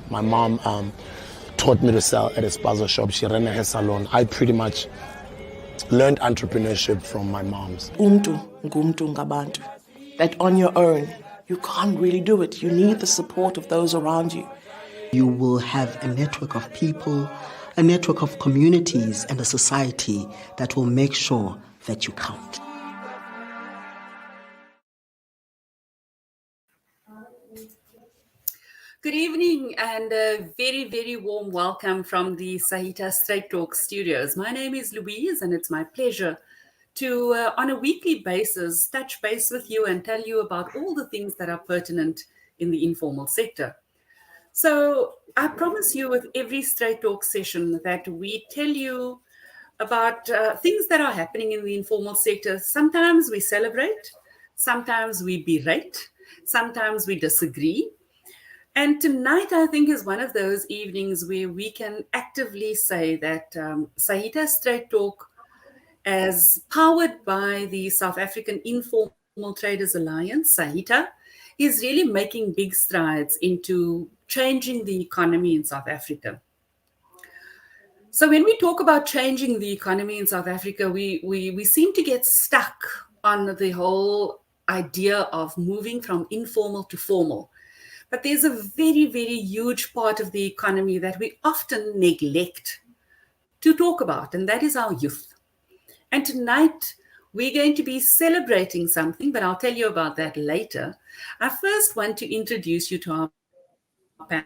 My mom taught me to sell at a spaza shop. She ran a hair salon. I pretty much learned entrepreneurship from my mom's. Umntu ngumntu ngabantu. That on your own, you can't really do it. You need the support of those around you. You will have a network of people, a network of communities, and a society that will make sure that you count. Good evening and a very, very warm welcome from the SAITA StraightTalk studios. My name is Louise and it's my pleasure to, on a weekly basis, touch base with you and tell you about all the things that are pertinent in the informal sector. So I promise you with every StraightTalk session that we tell you about things that are happening in the informal sector. Sometimes we celebrate, sometimes we berate, sometimes we disagree. And tonight, I think, is one of those evenings where we can actively say that SAITA StraightTalk, as powered by the South African Informal Traders Alliance, SAITA, is really making big strides into changing the economy in South Africa. So when we talk about changing the economy in South Africa, we seem to get stuck on the whole idea of moving from informal to formal. But there's a very, very huge part of the economy that we often neglect to talk about, and that is our youth. And tonight, we're going to be celebrating something, but I'll tell you about that later. I first want to introduce you to our panel.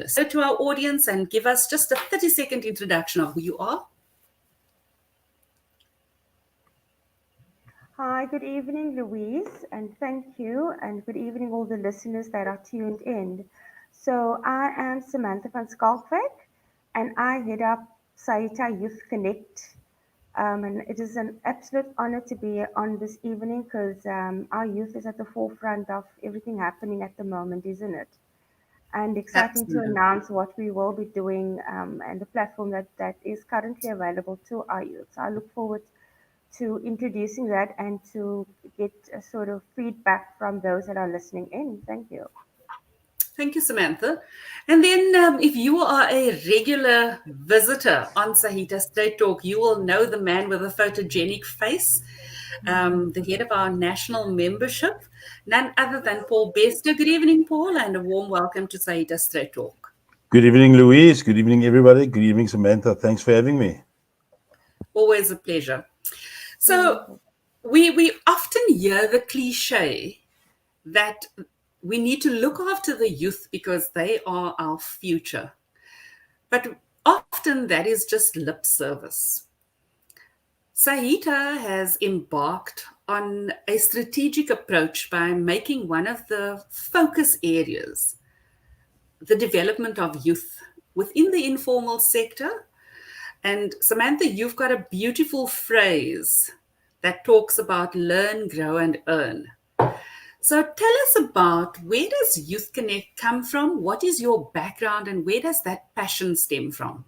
So to our audience and give us just a 30-second introduction of who you are. Hi, good evening, Louise, and thank you, and good evening, all the listeners that are tuned in. So I am Samantha van Schalkwyk, and I head up SAITA Youth Connect. And it is an absolute honor to be on this evening because our youth is at the forefront of everything happening at the moment, isn't it? And exciting to announce what we will be doing and the platform that is currently available to our youth. So I look forward to introducing that and to get a sort of feedback from those that are listening in. Thank you. Thank you, Samantha. And then if you are a regular visitor on SAITA StraightTalk, you will know the man with a photogenic face, the head of our national membership, none other than Paul Bester. Good evening, Paul, and a warm welcome to SAITA StraightTalk. Good evening, Louise. Good evening, everybody. Good evening, Samantha. Thanks for having me. Always a pleasure. So we often hear the cliche that we need to look after the youth because they are our future. But often that is just lip service. SAITA has embarked on a strategic approach by making one of the focus areas the development of youth within the informal sector. And Samantha, you've got a beautiful phrase that talks about learn, grow, and earn. So tell us about, where does Youth Connect come from? What is your background and where does that passion stem from?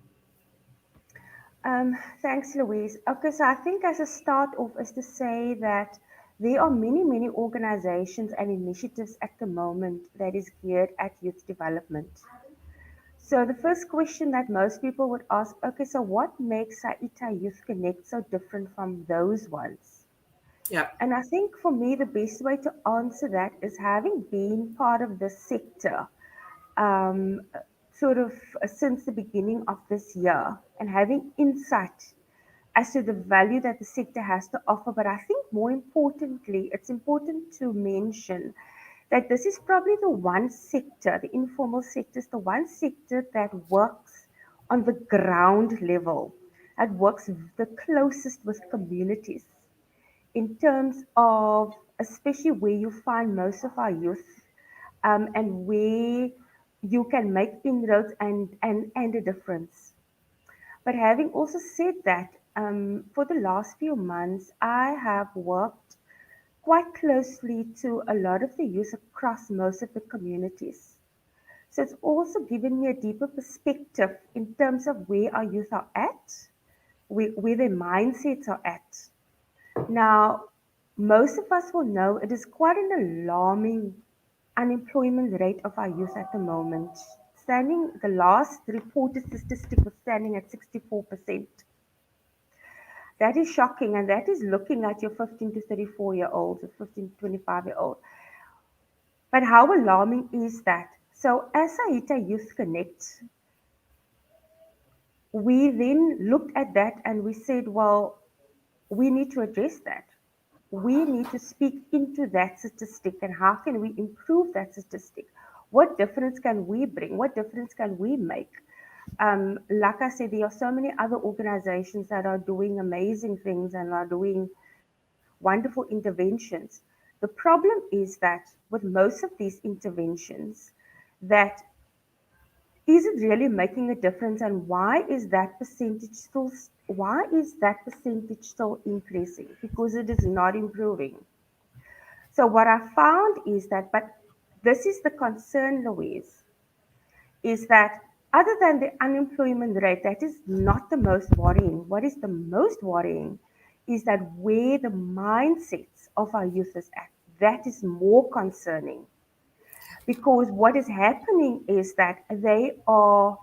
Thanks, Louise. Okay, so I think as a start off is to say that there are many, many organizations and initiatives at the moment that is geared at youth development. So the first question that most people would ask, okay, so what makes SAITA Youth Connect so different from those ones? Yeah. And I think for me, the best way to answer that is having been part of this sector sort of since the beginning of this year and having insight as to the value that the sector has to offer. But I think more importantly, it's important to mention that this is probably the one sector, the informal sector is the one sector that works on the ground level, that works the closest with communities in terms of especially where you find most of our youth and where you can make inroads and a difference. But having also said that, for the last few months, I have worked quite closely to a lot of the youth across most of the communities. So it's also given me a deeper perspective in terms of where our youth are at, where their mindsets are at. Now, most of us will know it is quite an alarming unemployment rate of our youth at the moment. The last reported statistic was standing at 64%. That is shocking, and that is looking at your 15 to 34-year-olds or 15 to 25-year-old. But how alarming is that? So as SAITA Youth Connect, we then looked at that and we said, well, we need to address that. We need to speak into that statistic and how can we improve that statistic? What difference can we bring? What difference can we make? Like I said, there are so many other organizations that are doing amazing things and are doing wonderful interventions. The problem is that with most of these interventions, that is it really making a difference, and why is that percentage still increasing? Because it is not improving. So what I found is that, but this is the concern, Louise, is that other than the unemployment rate, that is not the most worrying. What is the most worrying is that where the mindsets of our youth is at, that is more concerning. Because what is happening is that they are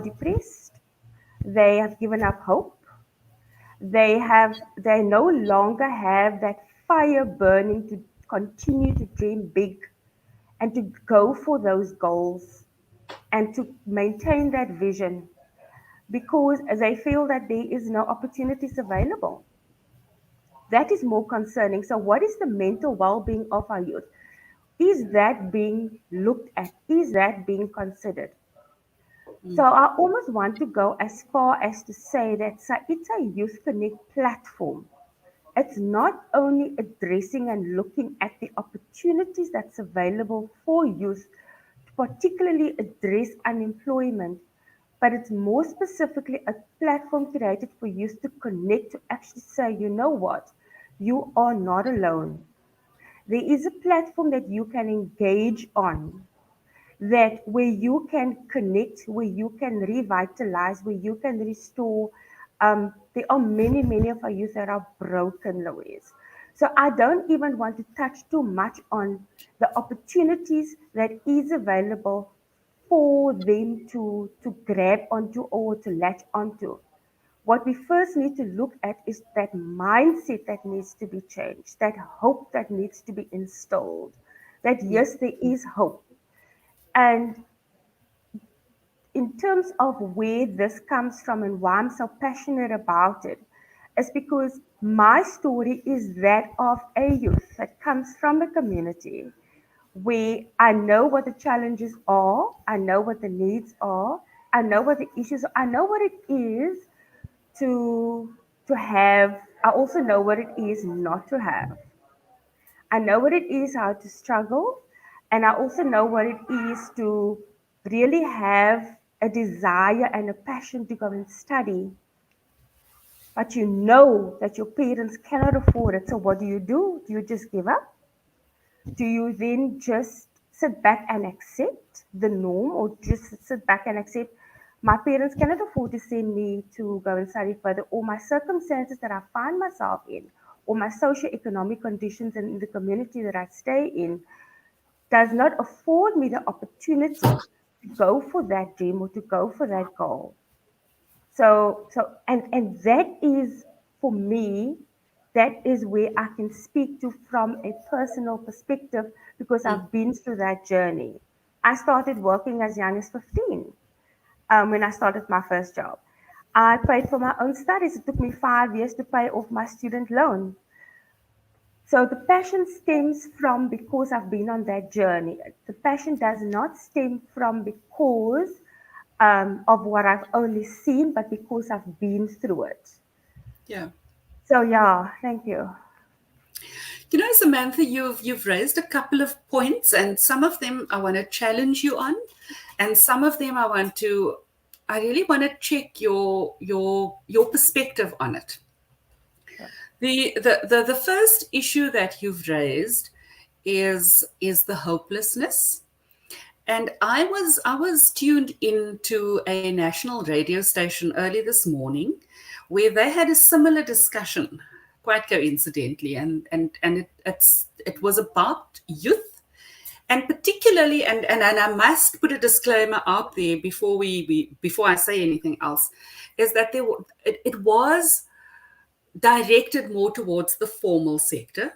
depressed, they have given up hope, they no longer have that fire burning to continue to dream big and to go for those goals and to maintain that vision because they feel that there is no opportunities available. That is more concerning. So what is the mental well-being of our youth? Is that being looked at? Is that being considered? So I almost want to go as far as to say that SAITA Youth Connect platform, it's not only addressing and looking at the opportunities that's available for youth to particularly address unemployment, but it's more specifically a platform created for youth to connect, to actually say, you know what, you are not alone. There is a platform that you can engage on, that where you can connect, where you can revitalize, where you can restore. There are many, many of our youth that are broken, Louise. So I don't even want to touch too much on the opportunities that is available for them to grab onto or to latch onto. What we first need to look at is that mindset that needs to be changed, that hope that needs to be instilled, that yes, there is hope. And in terms of where this comes from and why I'm so passionate about it, is because my story is that of a youth that comes from a community where I know what the challenges are, I know what the needs are, I know what the issues are, I know what it is to have, I also know what it is not to have. I know what it is how to struggle, and I also know what it is to really have a desire and a passion to go and study. But you know that your parents cannot afford it. So what do? Do you just give up? Do you then just sit back and accept the norm, or just sit back and accept my parents cannot afford to send me to go and study further, or my circumstances that I find myself in, or my socioeconomic conditions in the community that I stay in does not afford me the opportunity to go for that dream or to go for that goal. And that is for me, that is where I can speak to from a personal perspective because I've been through that journey. I started working as young as 15 when I started my first job. I paid for my own studies. It took me 5 years to pay off my student loan. So the passion stems from because I've been on that journey. The passion does not stem from because of what I've only seen, but because I've been through it. Yeah. So yeah, thank you. You know, Samantha, you've raised a couple of points, and some of them I want to challenge you on, and some of them I really want to check your perspective on it. Sure. The first issue that you've raised is the hopelessness. And I was tuned into a national radio station early this morning where they had a similar discussion, quite coincidentally, and it was about youth, and particularly, and I must put a disclaimer out there before before I say anything else, is that it was directed more towards the formal sector.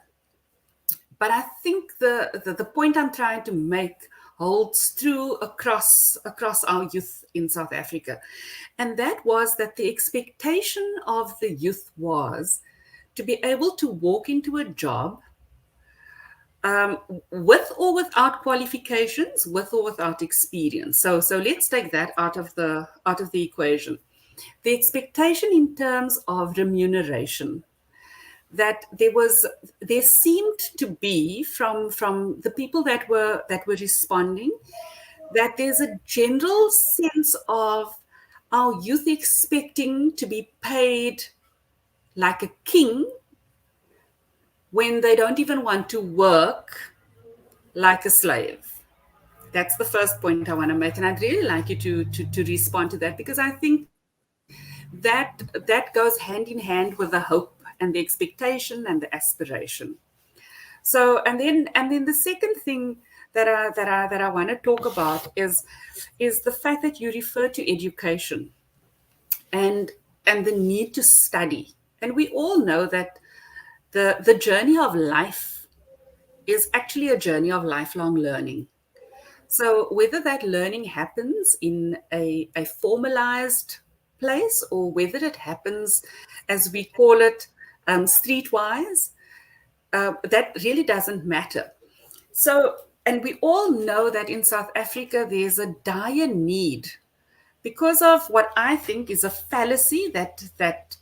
But I think the point I'm trying to make holds true across our youth in South Africa. And that was that the expectation of the youth was to be able to walk into a job with or without qualifications, with or without experience. So let's take that out of the equation. The expectation in terms of remuneration, that there seemed to be from the people that were responding, that there's a general sense of our youth expecting to be paid like a king when they don't even want to work like a slave. That's the first point I want to make, and I'd really like you to respond to that, because I think that goes hand in hand with the hope and the expectation and the aspiration. So, and then the second thing that I want to talk about is the fact that you refer to education and the need to study. And we all know that the journey of life is actually a journey of lifelong learning. So whether that learning happens in a formalized place, or whether it happens, as we call it, streetwise, that really doesn't matter. So, and we all know that in South Africa, there's a dire need, because of what I think is a fallacy, that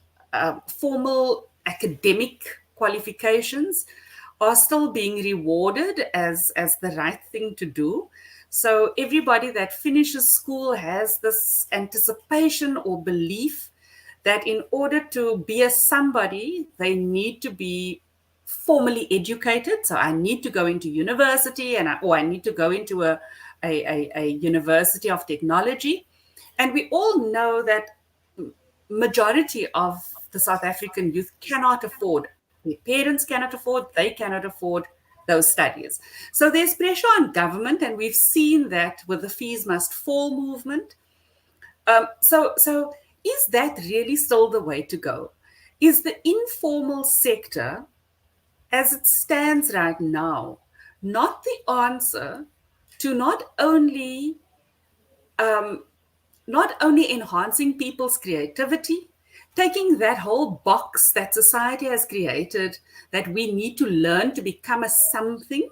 formal academic qualifications are still being rewarded as the right thing to do. So everybody that finishes school has this anticipation or belief that in order to be a somebody, they need to be formally educated. So I need to go into university, or I need to go into a university of technology. And we all know that majority of the South African youth cannot afford, their parents cannot afford, they cannot afford those studies. So there's pressure on government, and we've seen that with the fees must fall movement. So is that really still the way to go? Is the informal sector, as it stands right now, not the answer to not only enhancing people's creativity, taking that whole box that society has created, that we need to learn to become a something,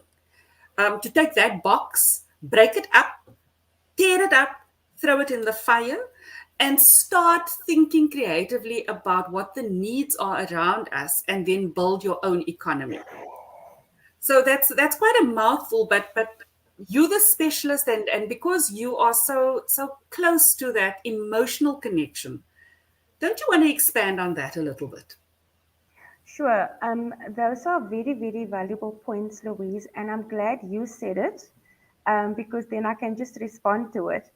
to take that box, break it up, tear it up, throw it in the fire, and start thinking creatively about what the needs are around us, and then build your own economy. So that's quite a mouthful, but you're the specialist, and because you are so close to that emotional connection, don't you want to expand on that a little bit? Sure. Those are very, very valuable points, Louise, and I'm glad you said it, because then I can just respond to it.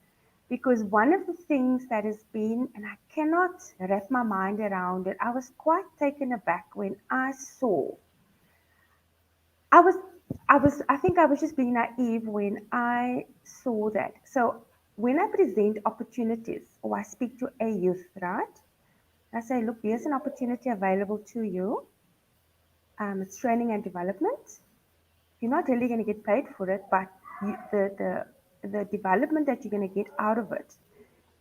Because one of the things that has been, and I cannot wrap my mind around it, I was quite taken aback when I saw. I think I was just being naive when I saw that. So when I present opportunities, or I speak to a youth, right? I say, look, here's an opportunity available to you. It's training and development. You're not really going to get paid for it, but the development that you're going to get out of it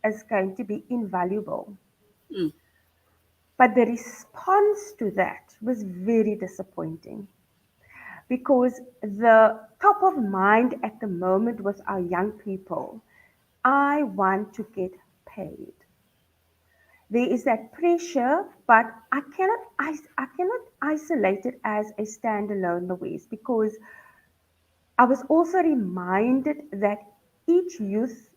is going to be invaluable. But the response to that was very disappointing, because the top of mind at the moment with our young people, I want to get paid. There is that pressure, but I cannot isolate it as a standalone, Louise, because I was also reminded that each youth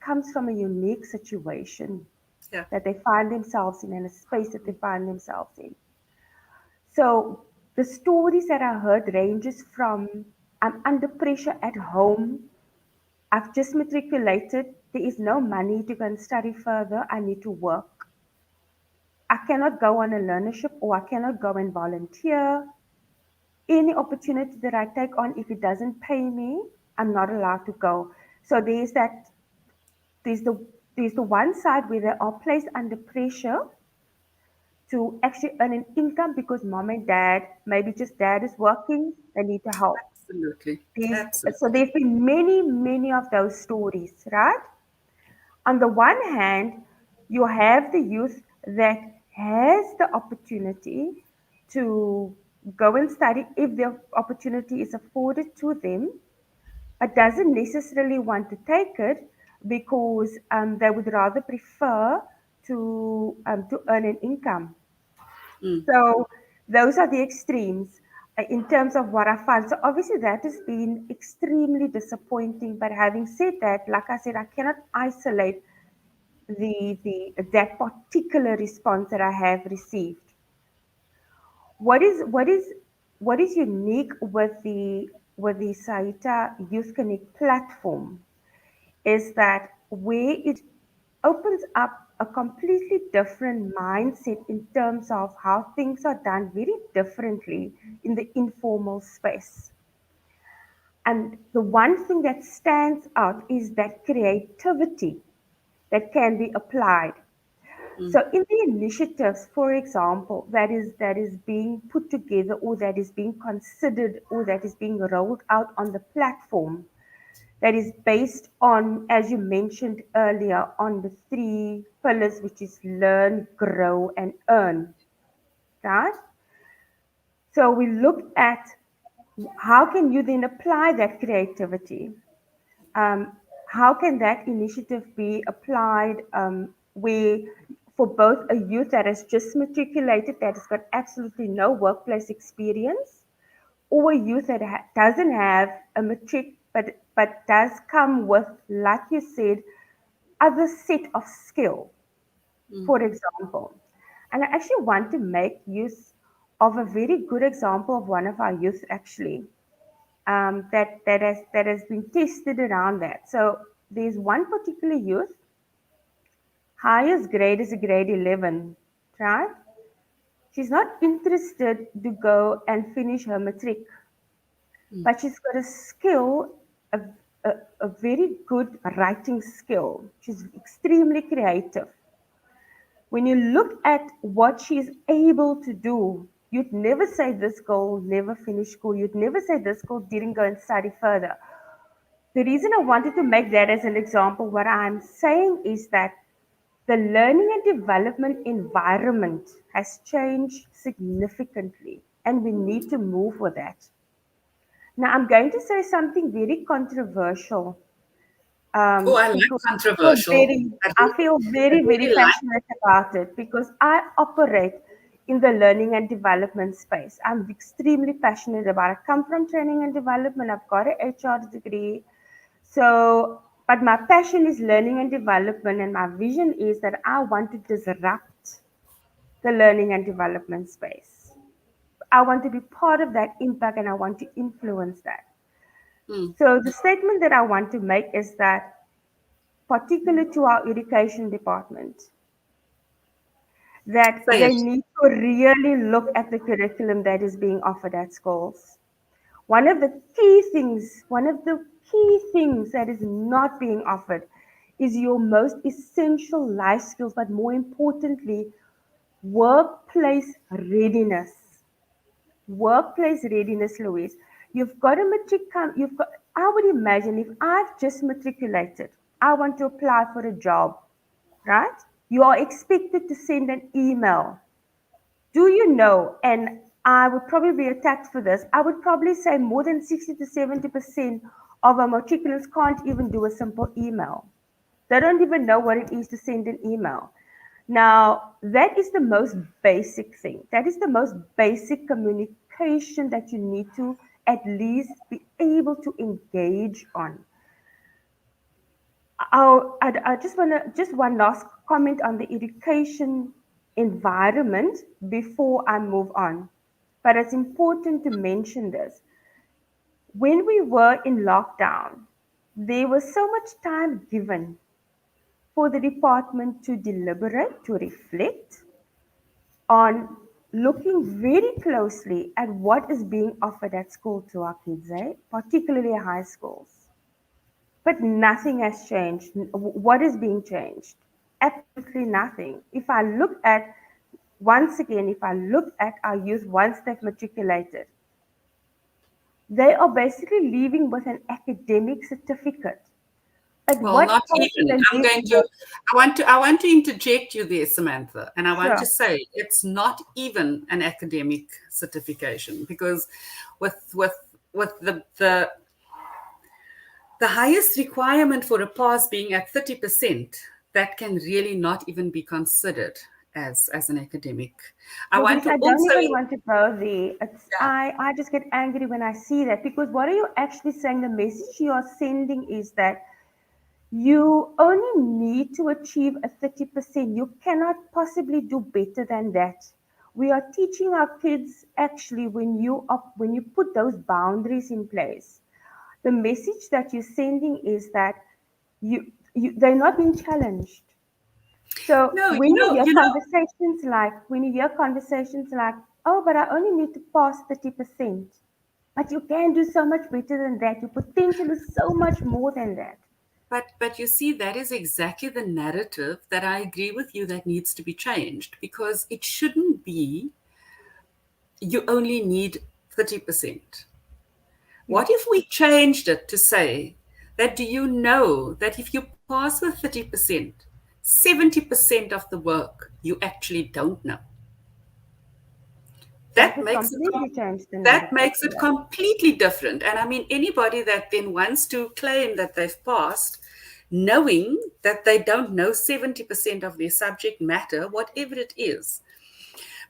comes from a unique situation Yeah. that they find themselves in, and a space that they find themselves in. So the stories that I heard ranges from I'm under pressure at home. I've just matriculated. There is no money to go and study further. I need to work. I cannot go on a learnership or I cannot go and volunteer. Any opportunity that I take on, if it doesn't pay me, I'm not allowed to go. So there's the there's the one side where they are placed under pressure to actually earn an income because mom and dad, maybe just dad is working, they need to help. Absolutely. So Absolutely. there's been many, many of those stories, right? On the one hand, you have the youth that has the opportunity to go and study if the opportunity is afforded to them, but doesn't necessarily want to take it because they would rather prefer to earn an income. Mm. So those are the extremes in terms of what I find. So obviously that has been extremely disappointing. But having said that, like I said, I cannot isolate the that particular response that I have received. What is what is what is unique with the SAITA Youth Connect platform is that where it opens up a completely different mindset in terms of how things are done very differently in the informal space. And the one thing that stands out is that creativity that can be applied. So in the initiatives, for example, that is being put together or that is being considered or that is being rolled out on the platform, that is based on, as you mentioned earlier, on the three pillars, which is learn, grow, and earn, right? So we look at how can you then apply that creativity? How can that initiative be applied where for both a youth that has just matriculated, that has got absolutely no workplace experience, or a youth that doesn't have a matric but does come with, like you said, other set of skill, for example. And I actually want to make use of a very good example of one of our youth actually that has been tested around that. So there's one particular youth, highest grade is a grade 11, right? She's not interested to go and finish her matric, but she's got a skill, a, a very good writing skill. She's extremely creative. When you look at what she's able to do, you'd never say this girl never finished school. You'd never say this girl didn't go and study further. The reason I wanted to make that as an example, what I'm saying is that the learning and development environment has changed significantly, and we need to move with that. Now, I'm going to say something very controversial Oh, I like because controversial. I feel I very, very really like. passionate about it because I operate in the learning and development space. I'm extremely passionate about it. I come from training and development. I've got an HR degree. So, but my passion is learning and development, and my vision is that I want to disrupt the learning and development space. I want to be part of that impact and I want to influence that. Mm. So, the statement that I want to make is that, particularly to our education department, that Say they it. need to really look at the curriculum that is being offered at schools. One of the key things that is not being offered is your most essential life skills, but more importantly, workplace readiness. Workplace readiness, Louise. You've got a matric come, you've got I would imagine if I've just matriculated, I want to apply for a job, right? You are expected to send an email. Do you know, and I would probably be attacked for this, I would probably say more than 60 to 70% of our matriculants can't even do a simple email. They don't even know what it is to send an email. Now, that is the most basic thing. That is the most basic communication that you need to at least be able to engage on. I just want to, just one last comment on the education environment before I move on. but it's important to mention this. When we were in lockdown, there was so much time given for the department to deliberate, to reflect on looking very closely at what is being offered at school to our kids, particularly high schools. But nothing has changed. What is being changed? Absolutely nothing. If I look at our youth once they've matriculated, they are basically leaving with an academic certificate. But Well, what not comes in even. the I'm going next to. I want to interject you there, Samantha, and I want to Sure. say it's not even an academic certification, because with the highest requirement for a pass being at 30%, that can really not even be considered as an academic. I want Louise, to I don't also. even want to go there. Yeah. I just get angry when I see that, because what are you actually saying? The message you are sending is that you only need to achieve a 30%. You cannot possibly do better than that. We are teaching our kids, actually, when you put those boundaries in place, the message that you're sending is that they're not being challenged. So No, when you hear you know. conversations like, oh, but I only need to pass 30%. But you can do so much better than that. Your potential is so much more than that. But you see, that is exactly the narrative that I agree with you that needs to be changed, because it shouldn't be you only need 30%. Yeah. What if we changed it to say that, do you know that if you pass with 30%, 70% of the work you actually don't know? That That would makes it completely change the that narrative. makes it Yeah. completely different. And I mean, anybody that then wants to claim that they've passed, knowing that they don't know 70% of their subject matter, whatever it is.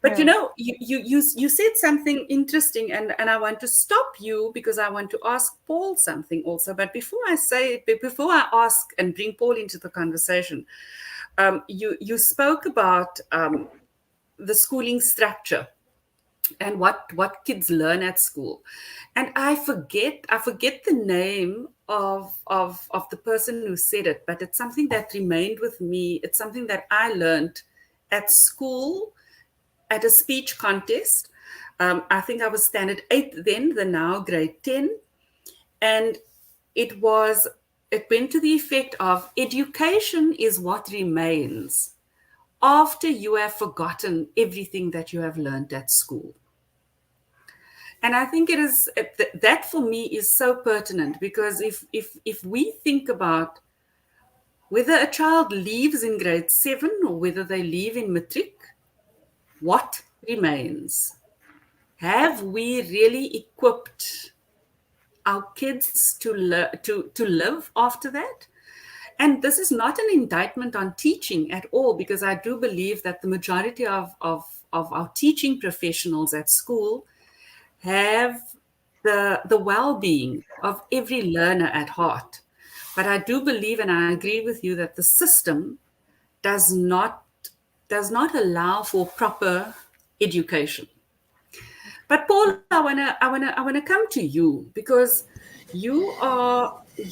But Yeah. you said something interesting, and I want to stop you because I want to ask Paul something also. But before I ask and bring Paul into the conversation, you spoke about the schooling structure and what kids learn at school, and I forget the name of the person who said it, but it's something that remained with me. It's something that I learned at school at a speech contest. I think I was standard 8 then, the now grade 10, and it went to the effect of, education is what remains after you have forgotten everything that you have learned at school. And I think that for me is so pertinent, because if we think about whether a child leaves in grade 7 or whether they leave in matric, what remains? Have we really equipped our kids to live after that? And this is not an indictment on teaching at all, because I do believe that the majority of our teaching professionals at school have the well-being of every learner at heart. But I do believe, and I agree with you, that the system does not allow for proper education. But Paul, I wanna come to you, because you are a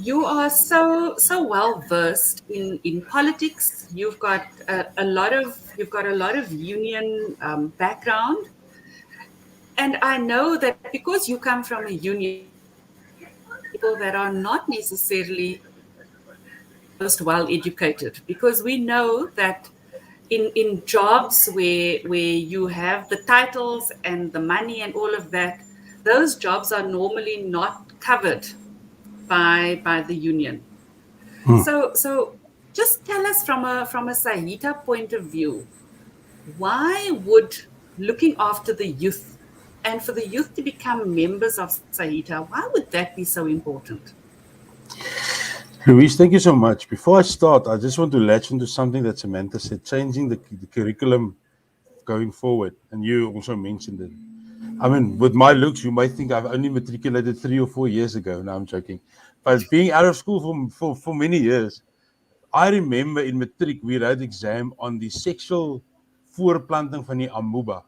you are so well versed in politics. You've got a lot of union background, and I know that because you come from a union, people that are not necessarily most well educated, because we know that in jobs where you have the titles and the money and all of that, those jobs are normally not covered by the union. So just tell us from a SAITA point of view, why would looking after the youth and for the youth to become members of SAITA, why would that be so important? Louise, thank you so much. Before I start, I just want to latch into something that Samantha said, changing the curriculum going forward. And you also mentioned it. I mean, with my looks, you might think I've only matriculated 3 or 4 years ago. No, I'm joking. But being out of school for many years, I remember in matric we wrote exam on the sexual voorplanting van die amoeba.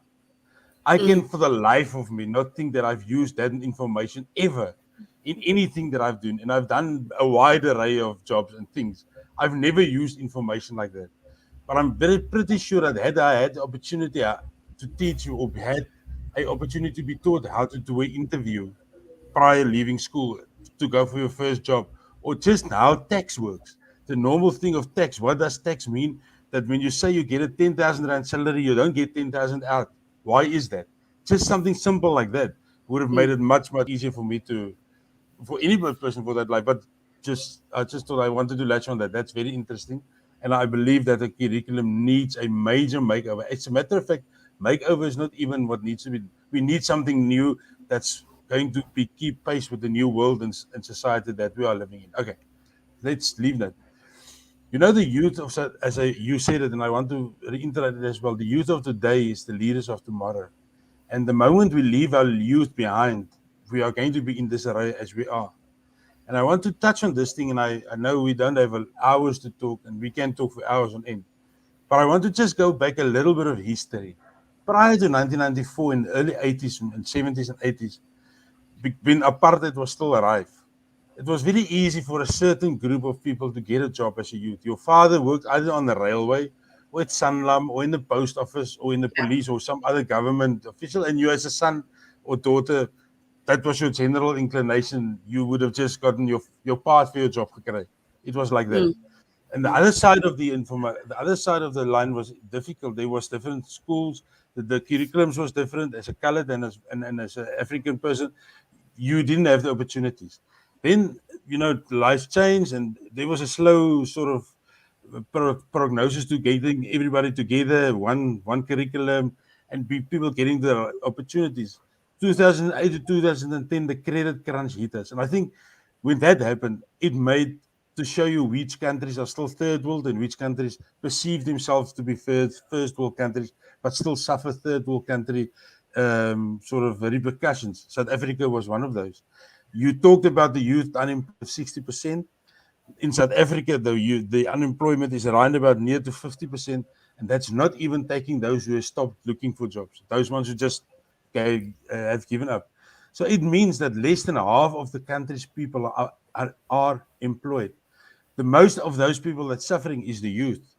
I can for the life of me not think that I've used that information ever in anything that I've done. And I've done a wide array of jobs and things. I've never used information like that. But I'm pretty sure that had I had the opportunity to teach you or had an opportunity to be taught how to do an interview prior leaving school to go for your first job, or just how tax works. The normal thing of tax. What does tax mean? That when you say you get a 10,000 rand salary, you don't get 10,000 out. Why is that? Just something simple like that would have made it much easier for me for any person for that life. But I just thought I wanted to latch on that. That's very interesting. And I believe that the curriculum needs a major makeover. As a matter of fact, makeover is not even what needs to be. We need something new that's going to keep pace with the new world and society that we are living in. Okay, let's leave that. You know, the youth of, you said it, and I want to reiterate it as well. The youth of today is the leaders of tomorrow. And the moment we leave our youth behind, we are going to be in disarray as we are. And I want to touch on this thing, and I know we don't have hours to talk, and we can talk for hours on end. But I want to just go back a little bit of history. Prior to 1994, in the early 80s and 70s and 80s, when apartheid was still alive, it was very easy for a certain group of people to get a job as a youth. Your father worked either on the railway or at Sanlam or in the post office or in the police or some other government official, and you as a son or daughter, that was your general inclination. You would have just gotten your path for your job gekry. It was like that. And the other side of the other side of the line was difficult. There was different schools. The curriculums was different. As a colored and as an African person, you didn't have the opportunities. Then, you know, life changed, and there was a slow sort of prognosis to getting everybody together, one curriculum, and people getting the opportunities. 2008 to 2010, the credit crunch hit us. And I think when that happened, it made to show you which countries are still third world and which countries perceive themselves to be first world countries, but still suffer third world country sort of repercussions. South Africa was one of those. You talked about the youth unemployment of 60%. In South Africa, the unemployment is around about near to 50%, and that's not even taking those who have stopped looking for jobs, those ones who just have given up. So it means that less than half of the country's people are employed. The most of those people that's suffering is the youth.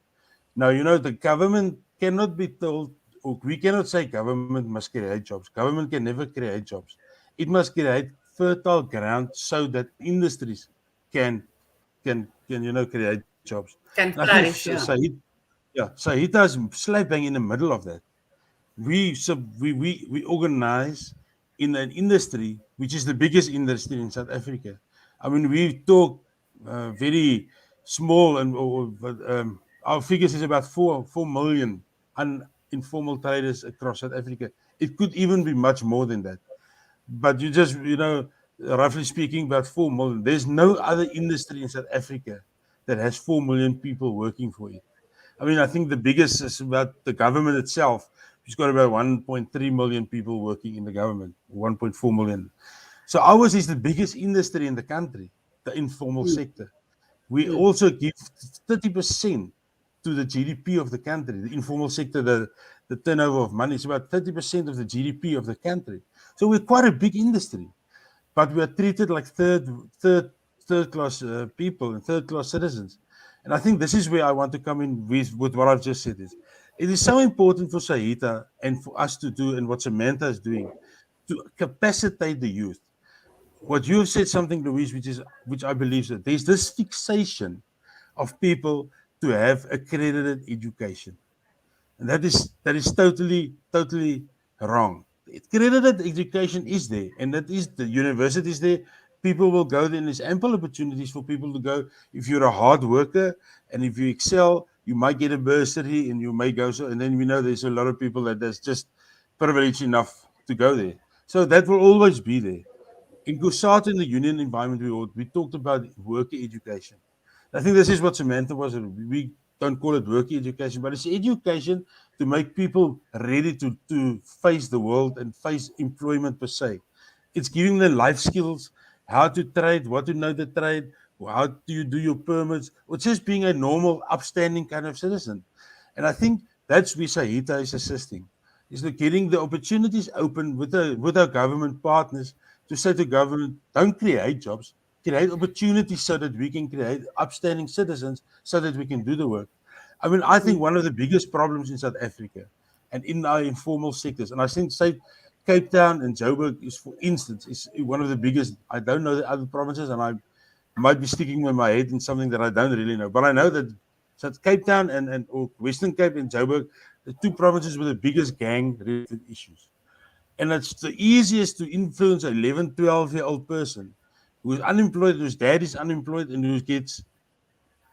Now, you know, the government cannot be told, or we cannot say government must create jobs. Government can never create jobs. It must create fertile ground so that industries can create jobs. And I Can think flourish, yeah. SAITA is slap bang in the middle of that. We organize in an industry which is the biggest industry in South Africa. I mean, we talk very small, and our figures is about 4 million informal traders across South Africa. It could even be much more than that. But you just, roughly speaking, about 4 million. There's no other industry in South Africa that has 4 million people working for it. I mean, I think the biggest is about the government itself. It's got about 1.3 million people working in the government, 1.4 million. So ours is the biggest industry in the country, the informal sector. We also give 30% to the GDP of the country. The informal sector, the turnover of money is about 30% of the GDP of the country. So we're quite a big industry, but we are treated like third class people and third class citizens. And I think this is where I want to come in with what I've just said. It is so important for SAITA and for us to do, and what Samantha is doing, to capacitate the youth. What you have said something, Louise, which I believe that there's this fixation of people to have accredited education. And that is totally wrong. Accredited education is there, and that is the universities there. People will go there, and there's ample opportunities for people to go. If you're a hard worker and if you excel, you might get a bursary, and you may go. So, and then we know there's a lot of people that's just privileged enough to go there. So that will always be there. In COSATU, in the union environment, we talked about worker education. I think this is what Samantha was. We don't call it worker education, but it's education to make people ready to face the world and face employment per se. It's giving them life skills, how to trade, what to know the trade, How do you do your permits? Or just being a normal, upstanding kind of citizen. And I think that's where SAITA is assisting, is like getting the opportunities open with our government partners to say to government, don't create jobs, create opportunities so that we can create upstanding citizens so that we can do the work. I mean, I think one of the biggest problems in South Africa and in our informal sectors, and I think say Cape Town and Joburg is, for instance, is one of the biggest. I don't know the other provinces, and I might be sticking with my head in something that I don't really know. But I know that Cape Town and or Western Cape and Joburg, the two provinces with the biggest gang-related issues. And it's the easiest to influence an 11, 12-year-old person who is unemployed, whose dad is unemployed, and who gets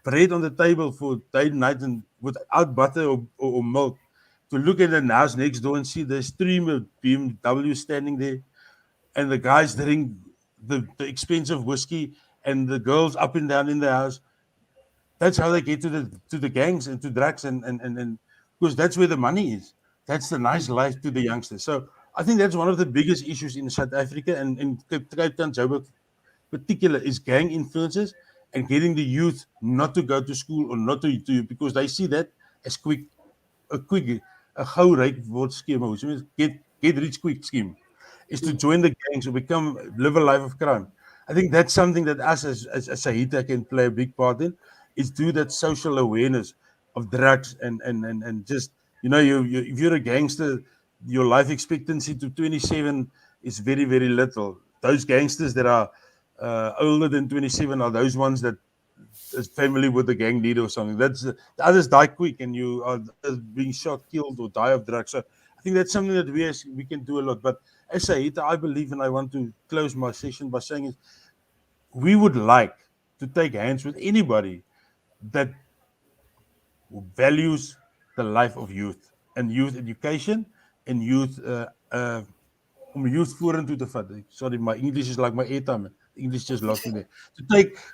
bread on the table for day and night and without butter or milk, to look at the house next door and see the stream of BMW standing there and the guys drink the expensive whiskey and the girls up and down in the house. That's how they get to the gangs and to drugs and because that's where the money is. That's the nice life to the youngsters. So I think that's one of the biggest issues in South Africa and in Cape Town, Joburg particular is gang influences and getting the youth not to go to school or not to because they see that as a quick a gou ryk word scheme, which means get rich quick scheme, is to join the gangs or live a life of crime. I think that's something that us as SAITA can play a big part in, is do that social awareness of drugs and just you if you're a gangster, your life expectancy to 27 is very very little. Those gangsters that are older than 27 are those ones that is family with a gang leader or something. That's the others die quick, and you are being shot, killed, or die of drugs. So I think that's something that we can do a lot. But as SAITA, I believe, and I want to close my session by saying is we would like to take hands with anybody that values the life of youth and youth education and youth om youth vorentoe te vat. Sorry, my English is like my airtime. English just lost me there.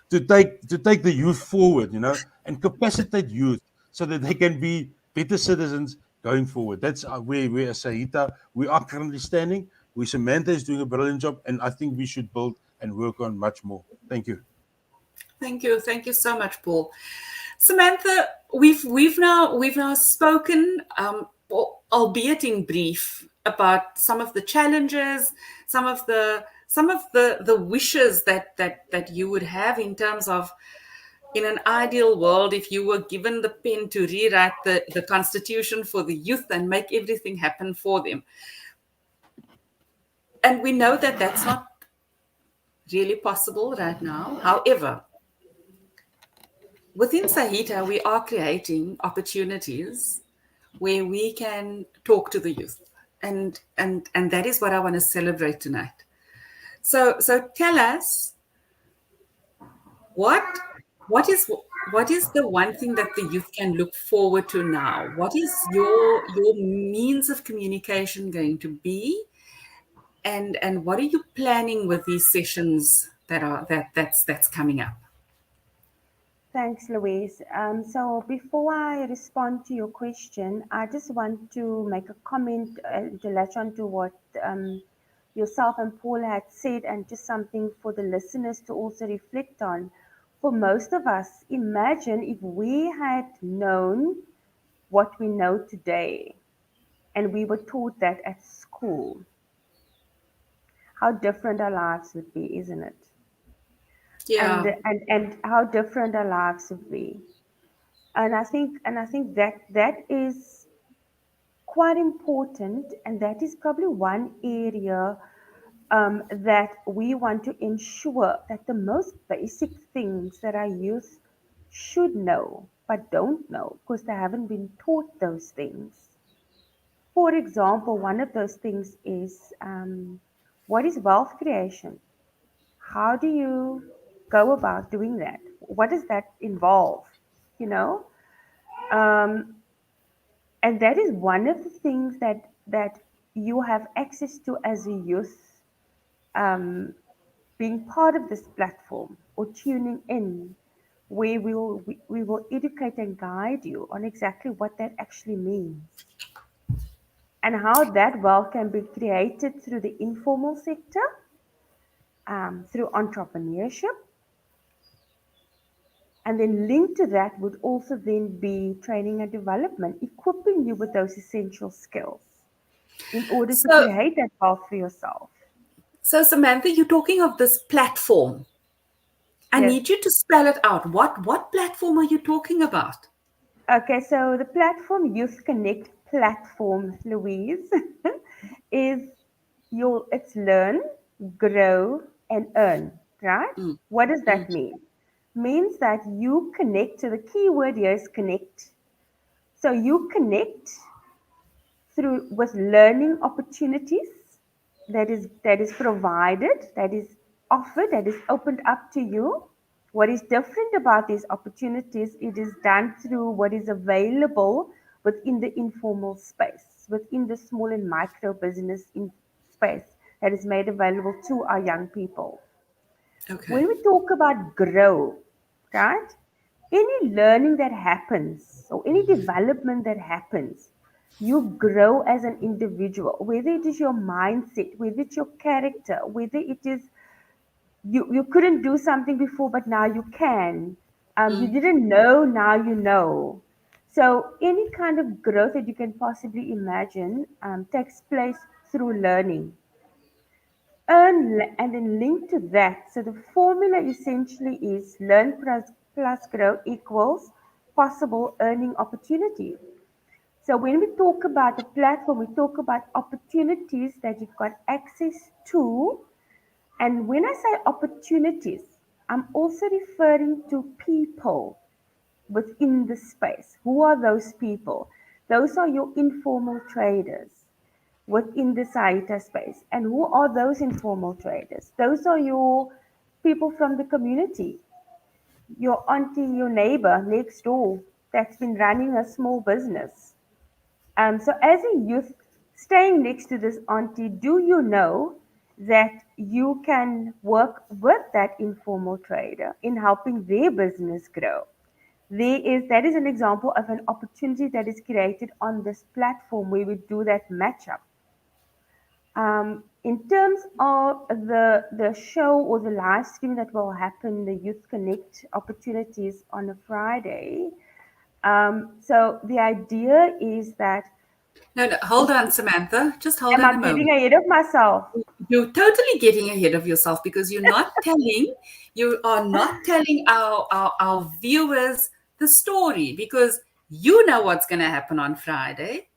To take the youth forward, and capacitate youth so that they can be better citizens going forward. That's where we as SAITA we are currently standing. Samantha is doing a brilliant job, and I think we should build and work on much more. Thank you. Thank you so much, Paul. Samantha, we've now spoken, albeit in brief, about some of the challenges, some of the wishes that you would have in terms of, in an ideal world, if you were given the pen to rewrite the constitution for the youth and make everything happen for them. And we know that that's not really possible right now. However, within SAITA, we are creating opportunities where we can talk to the youth. And that is what I want to celebrate tonight. So tell us, what is the one thing that the youth can look forward to now? What is your means of communication going to be? And what are you planning with these sessions that's coming up? Thanks, Louise. So before I respond to your question, I just want to make a comment to latch on to what yourself and Paul had said, and just something for the listeners to also reflect on. For most of us, imagine if we had known what we know today and we were taught that at school, how different our lives would be, isn't it? Yeah. And how different our lives would be. And I think that is quite important, and that is probably one area that we want to ensure that the most basic things that our youth should know but don't know because they haven't been taught those things. For example, one of those things is what is wealth creation? How do you go about doing that? What does that involve? You know, um, and that is one of the things that you have access to as a youth, being part of this platform or tuning in, where we will educate and guide you on exactly what that actually means and how that wealth can be created through the informal sector, through entrepreneurship, And then linked to that would also then be training and development, equipping you with those essential skills in order to So, create that wealth for yourself. so Samantha, you're talking of this platform. I Yes. need you to spell it out. What platform are you talking about? Okay, so the platform Youth Connect platform, Louise, is it's learn, grow, and earn, right? Mm, What does mm, that mean? Means that you connect, so the key word here is connect. So you connect through with learning opportunities that is provided, that is offered, that is opened up to you. What is different about these opportunities, it is done through what is available within the informal space, within the small and micro business in space that is made available to our young people. okay. When we talk about grow, right? Any learning that happens or any development that happens, you grow as an individual, whether it is your mindset, whether it's your character, whether it is you couldn't do something before, but now you can. You Mm. didn't know, now you know. So any kind of growth that you can possibly imagine takes place through learning and then linked to that. So the formula essentially is learn plus grow equals possible earning opportunity. So when we talk about the platform, we talk about opportunities that you've got access to. And when I say opportunities, I'm also referring to people within the space. Who are those people? Those are your informal traders within the SAITA space. And who are those informal traders? Those are your people from the community, your auntie, your neighbor next door that's been running a small business. So, as a youth staying next to this auntie, do you know that you can work with that informal trader in helping their business grow? That is an example of an opportunity that is created on this platform where we do that matchup. In terms of the show or the live stream that will happen, the Youth Connect opportunities on a Friday. So the idea is that, No, hold on, Samantha. Just hold am on I a getting moment. ahead of myself? You're totally getting ahead of yourself because you are not telling our viewers the story because you know what's going to happen on Friday,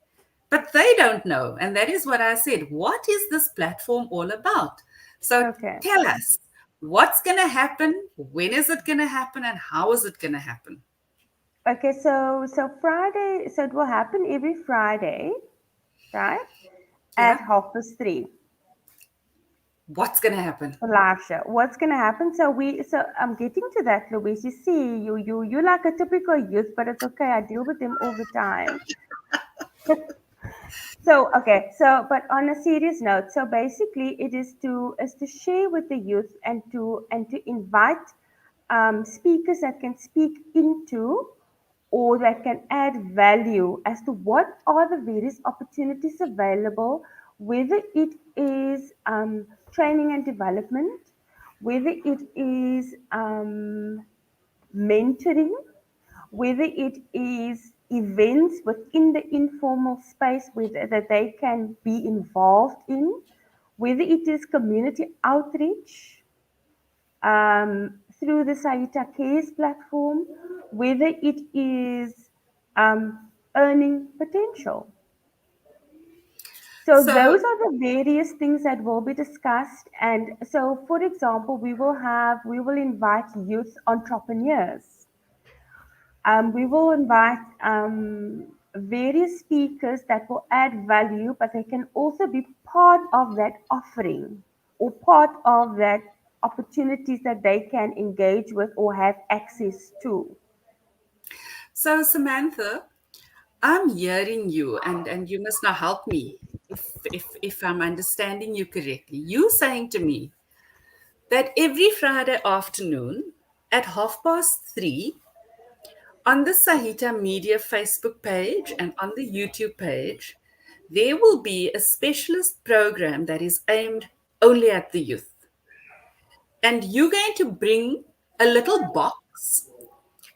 but they don't know. And that is what I said. What is this platform all about? So Okay. tell us what's going to happen, when is it going to happen, and how is it going to happen? Okay, so Friday, so it will happen every Friday, right? At Yeah. 3:30. What's going to happen? A live show. What's gonna happen? So I'm getting to that, Louise. You see, you like a typical youth, but it's okay. I deal with them all the time. So okay, so but on a serious note, so basically it is to share with the youth and to invite speakers that can speak into or that can add value as to what are the various opportunities available, whether it is training and development, whether it is mentoring, whether it is events within the informal space that they can be involved in, whether it is community outreach through the SAITA Cares platform, whether it is earning potential. So So, those are the various things that will be discussed. And so, for example, we will invite youth entrepreneurs. We will invite various speakers that will add value, but they can also be part of that offering or part of that opportunities that they can engage with or have access to. so Samantha, I'm hearing you, and you must now help me if I'm understanding you correctly. You saying to me that every Friday afternoon at 3:30 on the Sahita Media Facebook page and on the YouTube page, there will be a specialist program that is aimed only at the youth. And you're going to bring a little box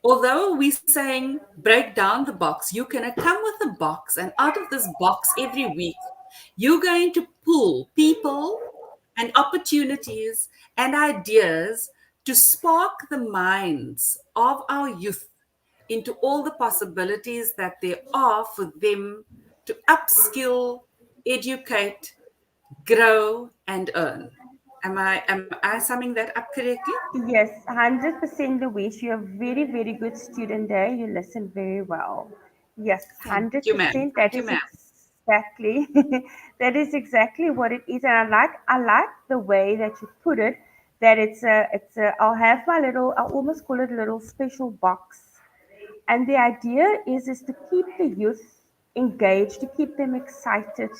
although we're saying break down the box, you're going to come with a box, and out of this box every week, you're going to pull people and opportunities and ideas to spark the minds of our youth into all the possibilities that there are for them to upskill, educate, grow, and earn. Am I summing that up correctly? Yes, 100% Louise. You're a very, very good student there. You listen very well. Yes, Thank you, ma'am. 100%. That Thank you, is ma'am. exactly that is exactly what it is. And I like the way that you put it, that it's a I'll have my little, I almost call it a little special box. And the idea is to keep the youth engaged, to keep them excited,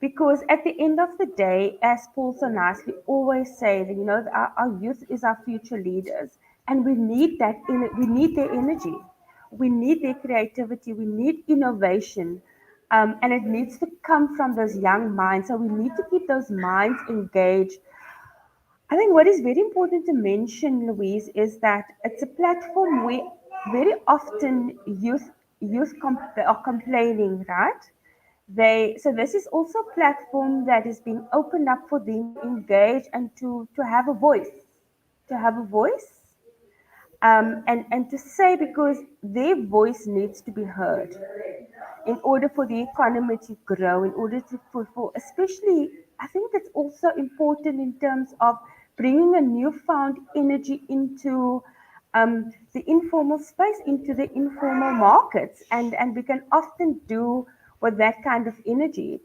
because at the end of the day, as Paul so nicely always say, that, our youth is our future leaders, and we need that. We need their energy, we need their creativity, we need innovation, and it needs to come from those young minds. So we need to keep those minds engaged. I think what is very important to mention, Louise, is that it's a platform where very often are complaining, right? So this is also a platform that is being opened up for them to engage and to have a voice, to have a voice, and to say, because their voice needs to be heard in order for the economy to grow, in order for especially, I think it's also important in terms of bringing a newfound energy into the informal space, into the informal markets, and we can often do with that kind of energy.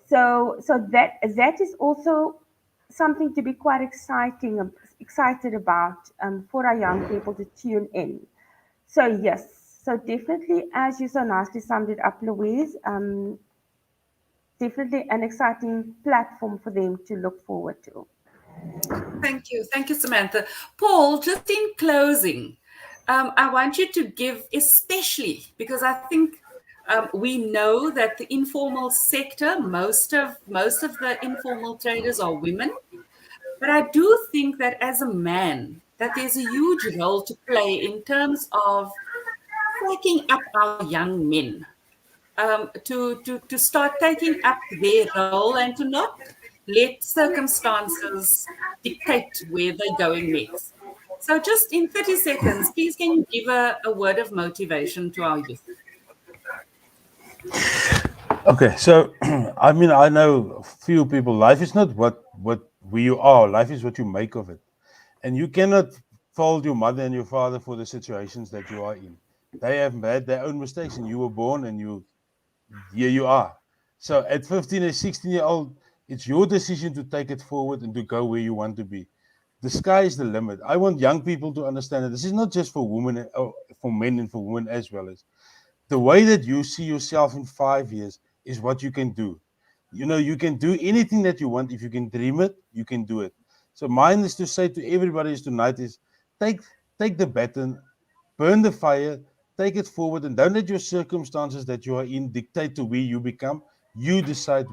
So that is also something to be quite excited about, for our young people to tune in. So yes, so definitely, as you so nicely summed it up, Louise, definitely an exciting platform for them to look forward to. Thank you. Thank you, Samantha. Paul, just in closing, I want you to give, especially because I think we know that the informal sector, most of the informal traders are women, but I do think that as a man, that there's a huge role to play in terms of waking up our young men, to start taking up their role and to not let circumstances dictate where they're going next. So, just in 30 seconds, please can you give a word of motivation to our youth? Okay, so I mean, I know few people. Life is not what who you are. Life is what you make of it, and you cannot fault your mother and your father for the situations that you are in. They have made their own mistakes, and you were born, and here you are. So at 15 and 16-year-old, it's your decision to take it forward and to go where you want to be. The sky is the limit. I want young people to understand that this is not just for women, or for men and for women as well. As the way that you see yourself in 5 years is what you can do. You know, you can do anything that you want. If you can dream it, you can do it. So mine is to say to everybody is tonight is take the baton, burn the fire, take it forward, and don't let your circumstances that you are in dictate to where you become. You decide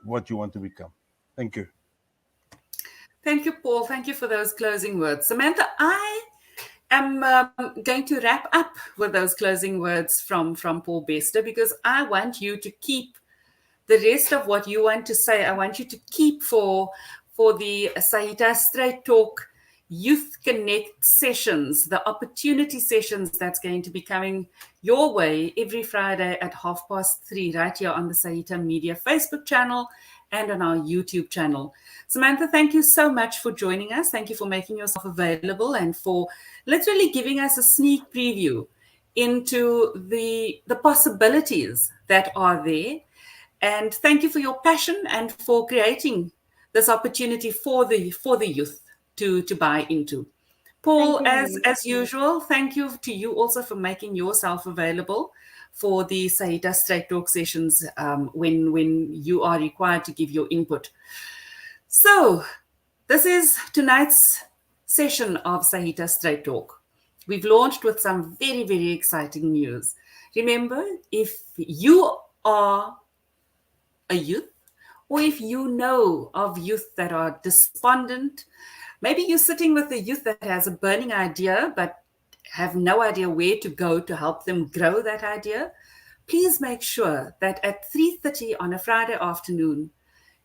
what you want to become. Thank you. Thank you, Paul. Thank you for those closing words. Samantha, I am going to wrap up with those closing words from Paul Bester, because I want you to keep the rest of what you want to say. I want you to keep for the SAITA Straight Talk Youth Connect sessions, the opportunity sessions that's going to be coming your way every Friday at 3:30, right here on the SAITA Media Facebook channel and on our YouTube channel. Samantha, thank you so much for joining us. Thank you for making yourself available and for literally giving us a sneak preview into the possibilities that are there. And thank you for your passion and for creating this opportunity for the youth to buy into. Thank Paul, you, as Louise. usual, thank you to you also for making yourself available for the SAITA Straight Talk sessions, when you are required to give your input. So this is tonight's session of SAITA Straight Talk. We've launched with some very, very exciting news. Remember, if you are a youth, or if you know of youth that are despondent, maybe you're sitting with a youth that has a burning idea, but have no idea where to go to help them grow that idea, please make sure that at 3:30 on a Friday afternoon,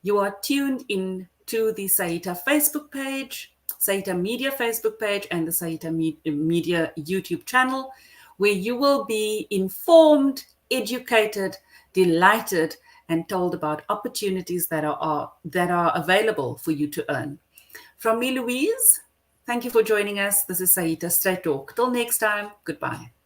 you are tuned in to the SAITA Facebook page, SAITA Media Facebook page, and the SAITA Media YouTube channel, where you will be informed, educated, delighted, and told about opportunities that are available for you to earn. From me, Louise, thank you for joining us. This is SAITA Straight Talk. Till next time, goodbye.